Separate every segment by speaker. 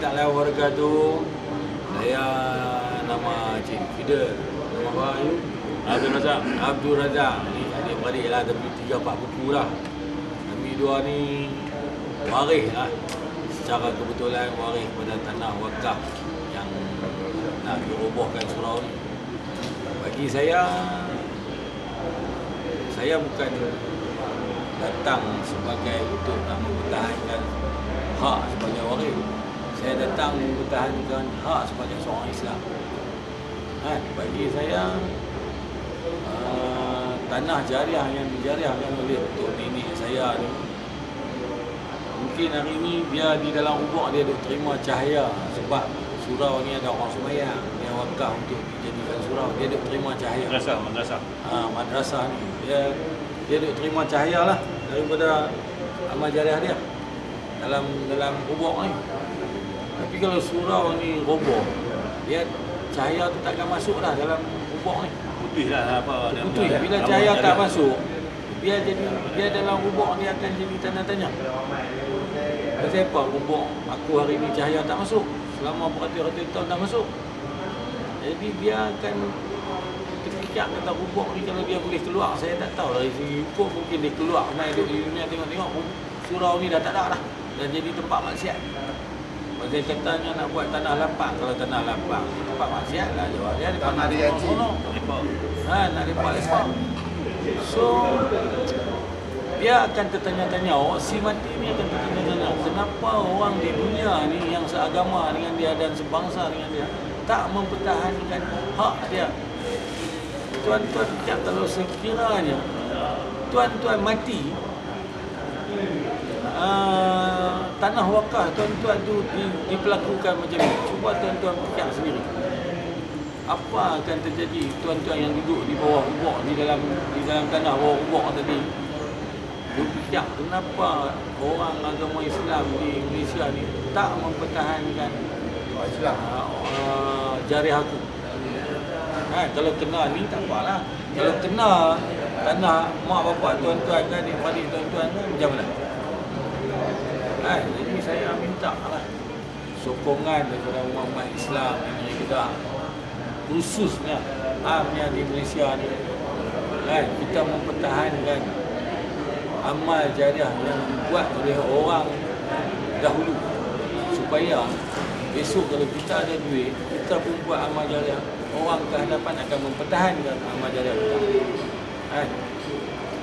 Speaker 1: Warahmatullahi Wabarakatuh. Saya nama Cik Fidel. Nama apa you?
Speaker 2: Abdul Razak.
Speaker 1: Abdul Razak. Ni adik-beradik lah, tapi 3-4 buku lah. Kami dua ni waris lah. Secara kebetulan waris pada tanah wakaf yang nak dirobohkan surau ni. Bagi saya bukan datang sebagai untuk nak mempertahankan hak sebagai waris. Saya datang mempertahankan hak sebagai seorang Islam. Bagi saya tanah jariah yang dijariahkan oleh Tok Nenek saya ni, mungkin hari ni dia di dalam ubak dia duk terima cahaya sebab surau ni ada orang sembahyang, dia wakaf untuk dijadikan surau, dia duk terima cahaya. Madrasah ni dia duk terima cahaya lah daripada amal jariah dia dalam ubak ni. Tapi kalau surau ni roboh, dia cahaya tu takkan masuk dah dalam ubak ni.
Speaker 2: Putih lah apa.
Speaker 1: Putih. Bila cahaya tak masuk, dia dalam ubak dia akan jadi tanda tanya. Pasal apa ubak aku hari ni cahaya tak masuk? Selama beratus-ratus tahun tak masuk. Jadi dia akan terfikir kata ubak ni kalau dia boleh keluar. Saya tak tahu dari segi hukum mungkin dia keluar. Main duduk di dunia tengok-tengok surau ni dah tak ada dah. Dah jadi tempat maksiat. Pasal katanya nak buat tanah lapang. Kalau tanah lapang, tempat maksiat lah jawab dia. Tanah dia sono. Nak lepak-lepak. So, dia akan tertanya-tanya, si mati ni akan tertanya-tanya, kenapa orang di dunia ni yang seagama dengan dia dan sebangsa dengan dia tak mempertahankan hak dia. Tuan-tuan, kalau sekiranya tuan-tuan mati, tanah wakaf tuan-tuan tu diperlakukan macam ni. Cuba tuan-tuan fikir sendiri. Apa akan terjadi tuan-tuan yang duduk di bawah ubak di dalam tanah bawah ubak tadi? Berfikir kenapa orang agama Islam di Malaysia ni tak mempertahankan jariah aku. Kalau kena ni tak apalah. Kalau kena tanah mak bapak tuan-tuan kan, adik-adik tuan-tuan kan, macam mana? Jadi saya minta lah sokongan daripada umat Islam di negeri Kedah, khususnya amnya di Malaysia ni, kita mempertahankan amal jariah yang dibuat oleh orang dahulu, supaya besok kalau kita ada duit, kita pun buat amal jariah, orang ke hadapan akan mempertahankan amal jariah kita.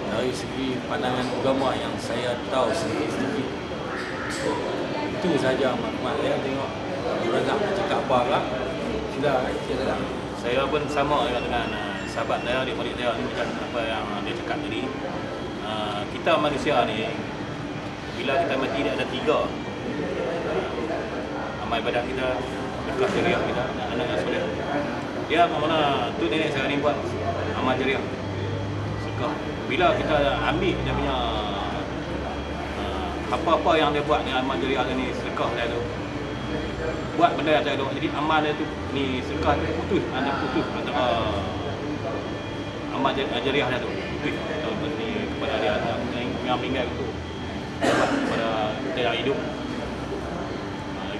Speaker 1: Dari segi pandangan agama yang saya tahu sedikit-sedikit, itu saja maklumat saya. Tengok Razak cakap apa lah. Sila.
Speaker 2: Saya pun sama dengan sahabat saya, adik-adik saya ni, macam apa yang dia cakap tadi. Kita manusia ni, bila kita mati dia ada 3 amal ibadat kita, bekas jariah kita, anak yang soleh. Dia mana tu nenek saya ni buat amal jariah sedekah. Bila kita ambil dia punya apa-apa yang dia buat ni, amal jariah ni, sedekah dia tu, buat benda yang tak elok, jadi amal dia tu ni sedekah tu putus antara amal jariah dia tu, putus ni kepada dia yang meninggal tu, kepada kita yang hidup.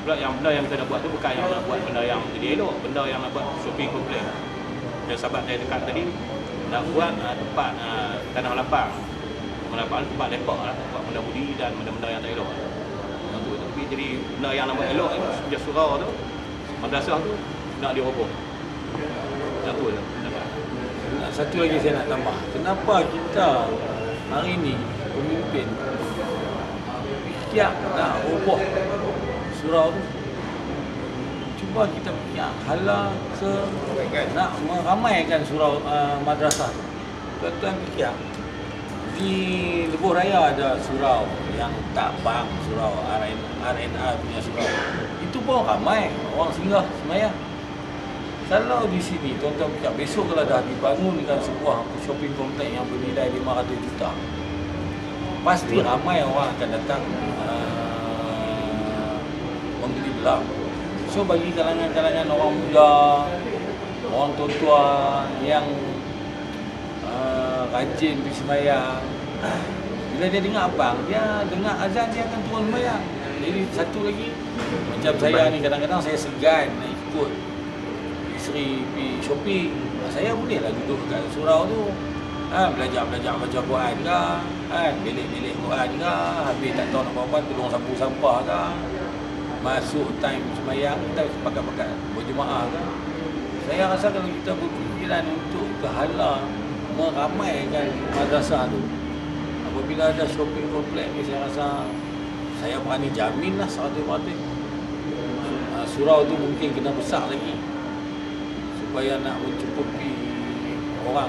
Speaker 2: Pula yang benda yang kita nak buat tu bukan yang nak buat benda yang jadi elok, benda yang nak buat shopping kompleks. Dia sahabat saya dekat tadi nak buat tempat tanah lapang. Tempat lepak lah, tempat benda budi dan benda-benda yang tak elok. Tapi jadi benda yang nak buat elok ni, dia surau tu, madrasah tu nak diroboh. Satu je.
Speaker 1: Satu lagi saya nak tambah. Kenapa kita hari ni pemimpin fikir nak roboh surau tu? Cuba kita fikir hala nak meramaikan surau madrasah tu. Tuan-tuan fikir, di Lebuh Raya ada surau yang tak bang, surau RNA punya surau. Itu pun ramai orang singgah sembahyang. Kalau di sini tuan-tuan fikir, besok kalau dah dibangunkan sebuah shopping kompleks yang bernilai 500 juta, pasti ramai orang akan datang membeli belah. So bagi kalangan-kalangan orang muda, orang tua-tua yang rajin pergi sembahyang, bila dia dengar abang, dia dengar azan, dia akan turun sembahyang. Jadi satu lagi, Macam saya ni kadang-kadang saya segan nak ikut isteri pergi shopping. Saya bolehlah duduk kat surau tu. Belajar baca Quran ke, belik-belik Quran ke, habis tak tahu nak buat apa, tolong sapu sampah ke. Masuk time sembahyang, kita pakai berjemaah ke. Saya rasa kalau kita berfikiran untuk kehala meramaikan madrasah tu, apabila ada shopping kompleks ni, saya rasa saya berani jaminlah 100%. Surau tu mungkin kena besar lagi supaya nak mencukupi orang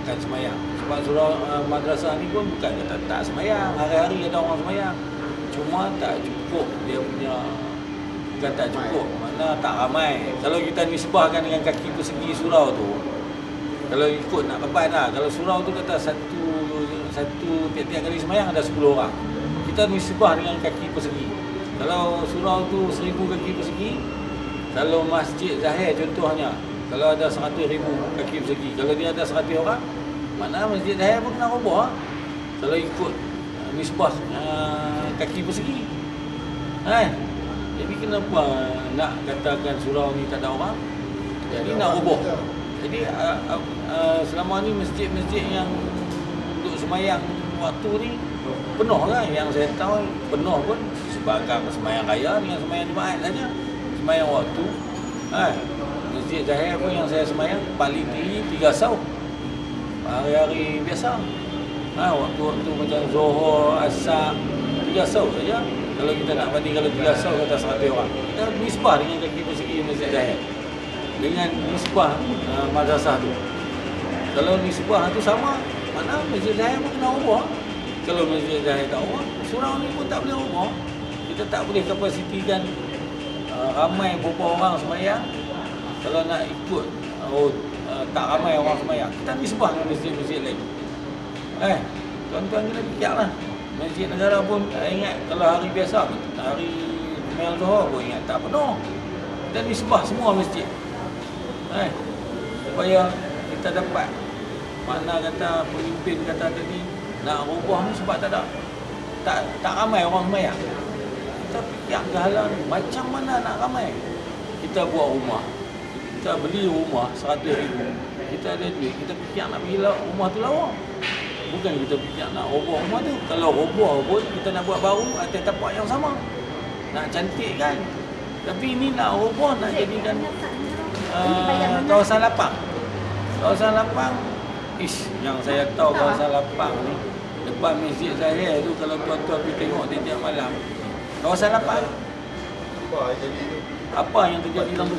Speaker 1: akan semayang. Sebab surau madrasah ni pun bukan kata tak semayang, hari-hari ada orang semayang, cuma tak cukup dia punya, bukan tak cukup, makna tak ramai. Kalau kita nisbahkan dengan kaki persegi surau tu, kalau ikut nak lepas lah, kalau surau tu kata satu tiap-tiap kali semayang ada 10 orang, kita nisbah dengan kaki persegi. Kalau surau tu 1000 kaki persegi, kalau Masjid Zahir contohnya, kalau ada 100,000 kaki persegi, kalau dia ada 100 orang, mana Masjid Zahir pun kena roboh. Kalau ikut nisbah kaki persegi. Jadi kenapa nak katakan surau ni tak ada orang? Jadi nak roboh. Jadi selama ni masjid-masjid yang untuk semayang waktu ni penuh kan? Yang saya tahu penuh pun sebagai semayang raya dengan semayang Jumaat saja. Semayang waktu. Masjid Zahir pun yang saya semayang paling tinggi 3 saw. Hari-hari biasa. Waktu-waktu macam Zohor, Asar, 3 saw saja. Kalau kita nak banding, kalau 3 saw kata 100 orang, kita nisbah dengan kaki persegi Masjid Zahir dengan nisbah madrasah tu. Kalau nisbah tu sama, mana Masjid Zahir pun kena ubah. Kalau Masjid Zahir tak ubah, surau ni pun tak boleh ubah. Kita tak boleh kapasitikan ramai berapa orang semayang. Kalau nak ikut tak ramai orang semayang, kita nisbah dengan masjid-masjid lain. Tuan-tuan kena fikirlah. Masjid negara pun ingat kalau hari biasa, hari semayang Zuhur pun ingat tak penuh. Kita nisbah semua masjid. Supaya kita dapat makna kata pemimpin kata tadi nak rubah ni sebab tak ramai orang semayang. Kita fikir kehalang macam mana nak ramai. Kita buat rumah, kita beli rumah 100,000, kita ada duit, kita fikir nak pergi rumah tu lawa. Bukan kita fikir nak roboh rumah tu. Kalau roboh pun kita nak buat baru atas tapak yang sama, nak cantik kan. Tapi ini nak roboh, nak jadikan kawasan lapang. Kawasan lapang, yang saya tahu kawasan lapang ni depan Masjid Zahir tu, kalau tuan-tuan pergi tengok tiap malam, kawasan lapang. Apa yang terjadi dalam tu?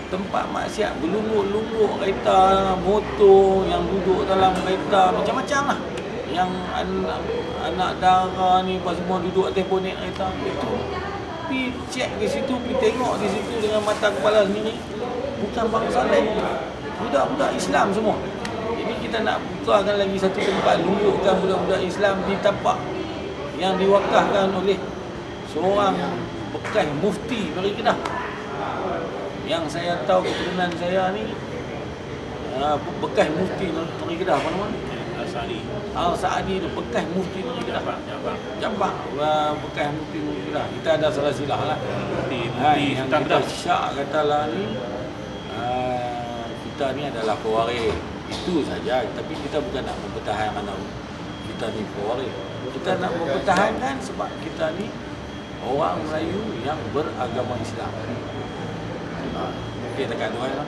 Speaker 1: Tempat maksiat, berlungguk-lungguk kereta, motor yang duduk dalam kereta, macam-macam lah. Yang anak dara ni semua duduk atas bonet kereta. Itu pergi cek ke situ, pergi tengok di situ dengan mata kepala sendiri. Bukan bangsa lain, budak-budak Islam semua. Jadi kita nak bukakan lagi satu tempat, lunggukkan budak-budak Islam di tapak yang diwakafkan oleh seorang bekas mufti dari Kedah. Yang saya tahu keturunan saya ni bekas mufti dari Kedah, apa nama? Al-Sa'adi tu bekas mufti dari Kedah. Jabak bekas mufti dari Kedah. Kita ada salah silah lah. Yang kita syak katalah ni, kita ni adalah pewaris. Itu saja. Tapi kita bukan nak mempertahankan kita ni pewaris. Kita nak mempertahankan sebab kita ni orang Melayu yang beragama Islam. Okey, tekan tu lah.